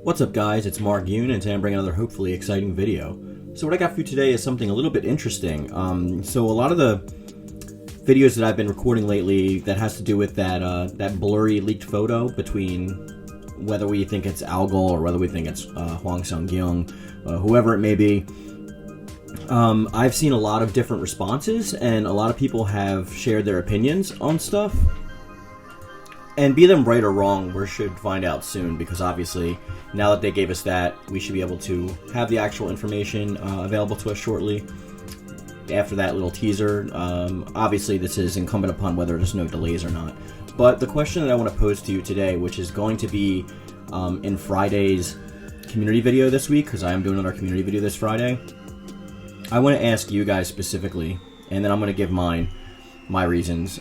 What's up guys, it's Mark Yoon, and today I'm bringing another hopefully exciting video. So what I got for you today is something a little bit interesting. So a lot of the videos that I've been recording lately that has to do with that blurry leaked photo between whether we think it's Algol or whether we think it's Huang, whoever it may be. I've seen a lot of different responses, and a lot of people have shared their opinions on stuff. And be them right or wrong, we should find out soon, because obviously, now that they gave us that, we should be able to have the actual information available to us shortly. After that little teaser, obviously this is incumbent upon whether there's no delays or not. But the question that I want to pose to you today, which is going to be in Friday's community video this week, because I am doing another community video this Friday, I want to ask you guys specifically, and then I'm going to give my reasons.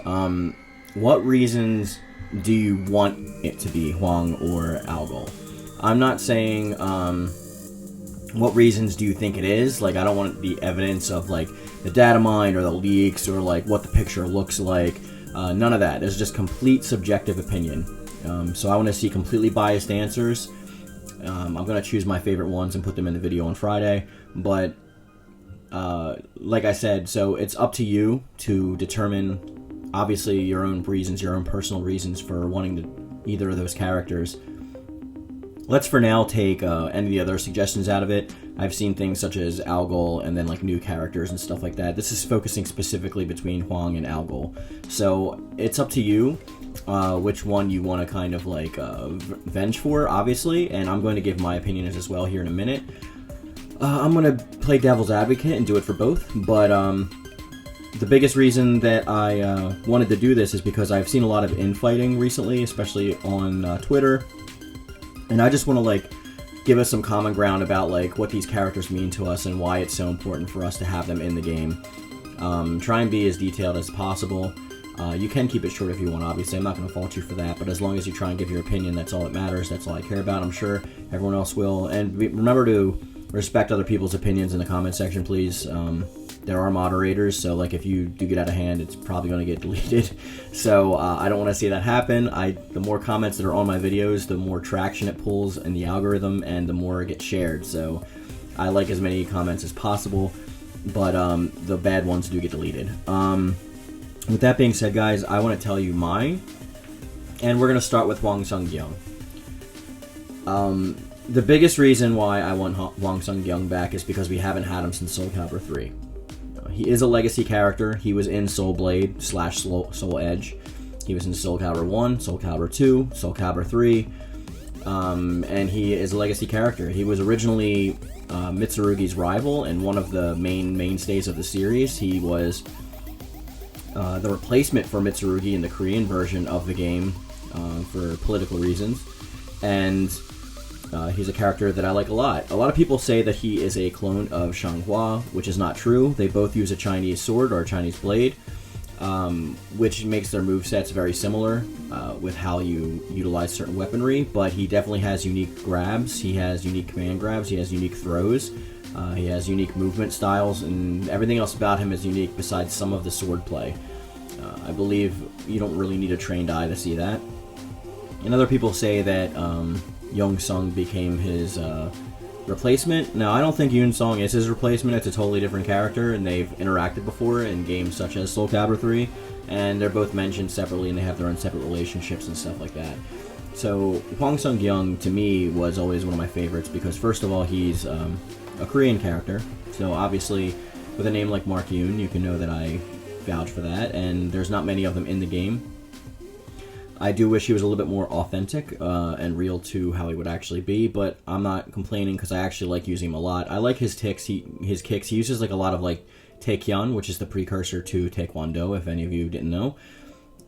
What reasons do you want it to be Huang or Algol? I'm not saying what reasons do you think it is. Like, I don't want the evidence of like the data mine or the leaks or like what the picture looks like. None of that. It's just complete subjective opinion. So I want to see completely biased answers. I'm going to choose my favorite ones and put them in the video on Friday. But like I said, so it's up to you to determine obviously your own reasons, your own personal reasons for wanting either of those characters. Let's for now take any of the other suggestions out of it. I've seen things such as Algol and then like new characters and stuff like that. This is focusing specifically between Huang and Algol. So it's up to you which one you want to kind of like venge for, obviously. And I'm going to give my opinion as well here in a minute. I'm going to play devil's advocate and do it for both. But the biggest reason that I wanted to do this is because I've seen a lot of infighting recently, especially on Twitter. And I just want to like give us some common ground about like what these characters mean to us and why it's so important for us to have them in the game. Try and be as detailed as possible. You can keep it short if you want, obviously. I'm not going to fault you for that, but as long as you try and give your opinion, that's all that matters. That's all I care about. I'm sure everyone else will. And remember to respect other people's opinions in the comment section, please. There are moderators, so like if you do get out of hand, it's probably going to get deleted. So I don't want to see that happen. The more comments that are on my videos, the more traction it pulls in the algorithm, and the more it gets shared. So I like as many comments as possible, but the bad ones do get deleted. With that being said, guys, I want to tell you mine, and we're going to start with Huang. The biggest reason why I want Huang back is because we haven't had him since Soul Calibur 3. He is a legacy character. He was in Soul Blade / Soul Edge. He was in Soul Calibur 1, Soul Calibur 2, Soul Calibur 3, and he is a legacy character. He was originally Mitsurugi's rival and one of the mainstays of the series. He was the replacement for Mitsurugi in the Korean version of the game for political reasons, and he's a character that I like a lot. A lot of people say that he is a clone of Xianghua, which is not true. They both use a Chinese sword or a Chinese blade, which makes their movesets very similar with how you utilize certain weaponry, but he definitely has unique grabs, he has unique command grabs, he has unique throws, he has unique movement styles, and everything else about him is unique besides some of the sword play. I believe you don't really need a trained eye to see that. And other people say that Yoon became his replacement. No, I don't think Yoon is his replacement. It's a totally different character, and they've interacted before in games such as Soul Calibur 3, and they're both mentioned separately, and they have their own separate relationships and stuff like that. So Huang to me was always one of my favorites because, first of all, he's a Korean character, so obviously with a name like Mark Yoon, you can know that I vouch for that, and there's not many of them in the game. I do wish he was a little bit more authentic and real to how he would actually be, but I'm not complaining because I actually like using him a lot. I like his kicks. He uses like a lot of like Taekyon, which is the precursor to Taekwondo, if any of you didn't know.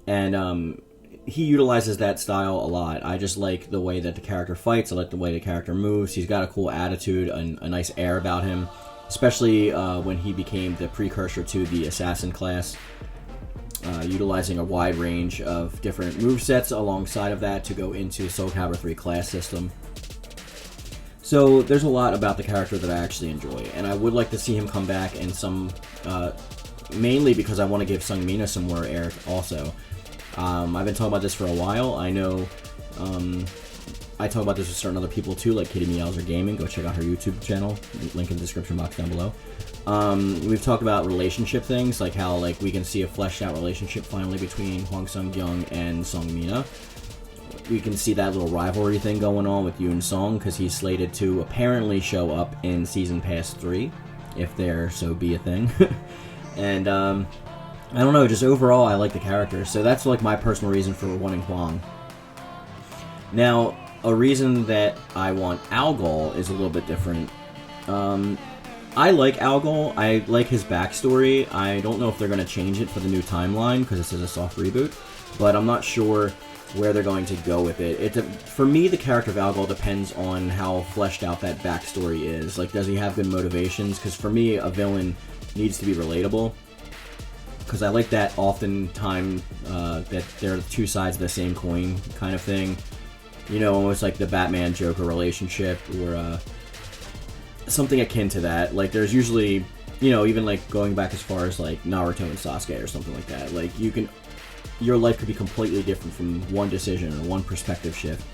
And he utilizes that style a lot. I just like the way that the character fights. I like the way the character moves. He's got a cool attitude and a nice air about him, especially when he became the precursor to the assassin class. Utilizing a wide range of different movesets alongside of that to go into Soul Calibur 3 class system. So there's a lot about the character that I actually enjoy, and I would like to see him come back in some, mainly because I want to give Seungmina some more air also. I've been talking about this for a while. I know I talk about this with certain other people too, like KittyMeowser Gaming. Go check out her YouTube channel. Link in the description box down below. We've talked about relationship things, like how like we can see a fleshed out relationship finally between Huang Sung-young and Sung-mina. We can see that little rivalry thing going on with Yoon Song, because he's slated to apparently show up in Season Pass 3, if there so be a thing. And I don't know, just overall I like the character, so that's like my personal reason for wanting Huang. Now, a reason that I want Algol is a little bit different. I like Algol, I like his backstory. I don't know if they're going to change it for the new timeline, because this is a soft reboot, but I'm not sure where they're going to go with it. For me, the character of Algol depends on how fleshed out that backstory is. Like, does he have good motivations? Because for me, a villain needs to be relatable. Because I like that oftentimes that they're two sides of the same coin kind of thing. You know, almost like the Batman-Joker relationship, or something akin to that. Like, there's usually, you know, even like going back as far as like Naruto and Sasuke or something like that. Like, your life could be completely different from one decision or one perspective shift.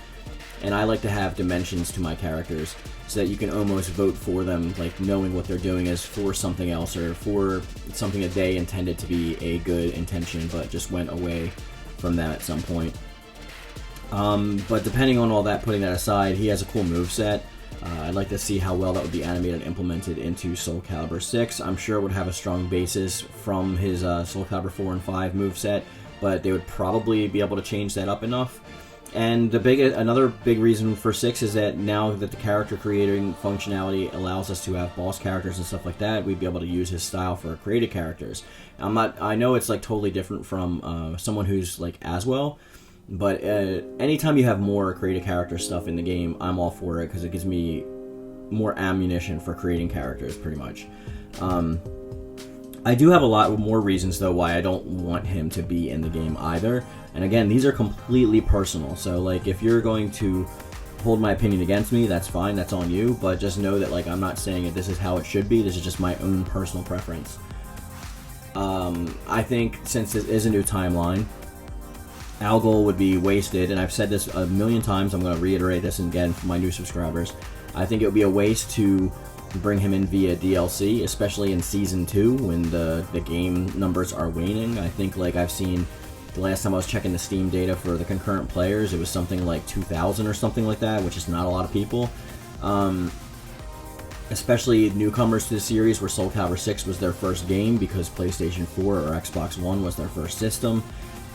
And I like to have dimensions to my characters so that you can almost vote for them, like knowing what they're doing is for something else, or for something that they intended to be a good intention but just went away from that at some point. But depending on all that, putting that aside, he has a cool moveset. I'd like to see how well that would be animated and implemented into Soul Calibur 6. I'm sure it would have a strong basis from his Soul Calibur 4 and 5 moveset, but they would probably be able to change that up enough. And another big reason for 6 is that now that the character creating functionality allows us to have boss characters and stuff like that, we'd be able to use his style for created characters. I know it's like totally different from someone who's like Aswell, but anytime you have more created character stuff in the game, I'm all for it, because it gives me more ammunition for creating characters, pretty much. I do have a lot more reasons, though, why I don't want him to be in the game either. And again, these are completely personal. So, like, if you're going to hold my opinion against me, that's fine. That's on you. But just know that, like, I'm not saying that this is how it should be. This is just my own personal preference. I think since this is a new timeline, Algol would be wasted. And I've said this a million times. I'm going to reiterate this again for my new subscribers. I think it would be a waste to bring him in via DLC, especially in Season 2 when the game numbers are waning. I think, like, I've seen the last time I was checking the Steam data for the concurrent players, it was something like 2,000 or something like that, which is not a lot of people. Especially newcomers to the series, where Soul Calibur 6 was their first game because PlayStation 4 or Xbox One was their first system.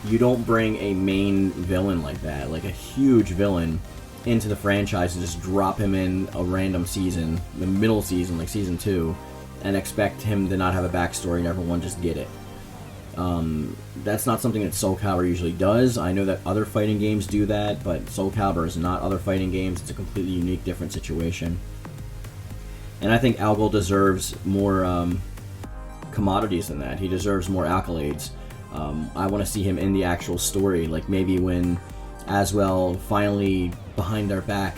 You don't bring a main villain like that, like a huge villain, into the franchise and just drop him in a random season, the middle season, like Season 2, and expect him to not have a backstory and everyone just get it. That's not something that Soul Calibur usually does. I know that other fighting games do that, but Soul Calibur is not other fighting games. It's a completely unique, different situation. And I think Algol deserves more commodities than that. He deserves more accolades. I want to see him in the actual story, like maybe when Aswell finally, behind our back,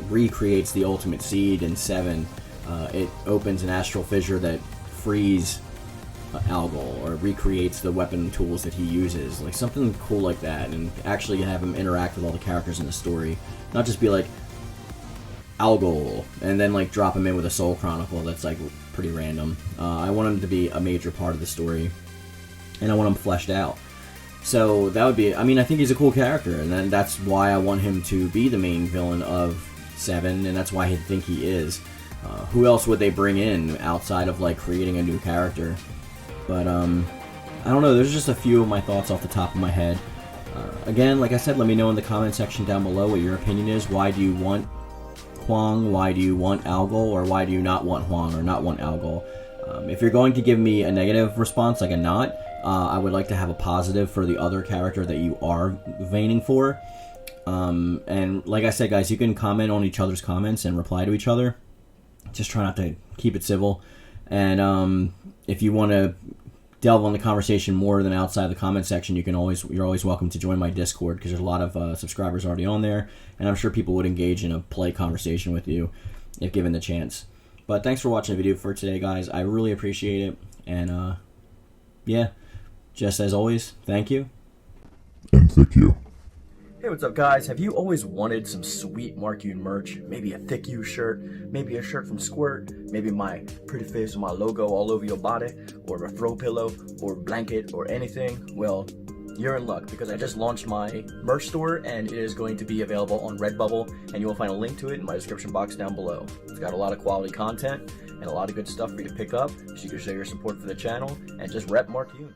recreates the Ultimate Seed in 7. It opens an astral fissure that frees Algol, or recreates the weapon tools that he uses, like something cool like that, and actually have him interact with all the characters in the story, not just be like Algol and then like drop him in with a Soul Chronicle that's like pretty random. I want him to be a major part of the story, and I want him fleshed out. So that would be, I mean, I think he's a cool character, and then that's why I want him to be the main villain of 7, and that's why I think he is. Who else would they bring in outside of like creating a new character? But I don't know, there's just a few of my thoughts off the top of my head. Again, like I said, let me know in the comment section down below what your opinion is. Why do you want Huang? Why do you want Algol? Or why do you not want Huang or not want Algol? If you're going to give me a negative response, like a not, I would like to have a positive for the other character that you are veining for. And like I said, guys, you can comment on each other's comments and reply to each other. Just try not to keep it civil. And if you want to delve on the conversation more than outside the comment section, you're always welcome to join my Discord, because there's a lot of subscribers already on there, and I'm sure people would engage in a polite conversation with you if given the chance. But thanks for watching the video for today, guys. I really appreciate it, and yeah, just as always, thank you. And thank you. Hey, what's up guys? Have you always wanted some sweet Mark Yoon merch? Maybe a thick U shirt, maybe a shirt from Squirt, maybe my pretty face with my logo all over your body, or a throw pillow, or blanket, or anything? Well, you're in luck because I just launched my merch store and it is going to be available on Redbubble, and you will find a link to it in my description box down below. It's got a lot of quality content and a lot of good stuff for you to pick up so you can show your support for the channel and just rep Mark Yoon.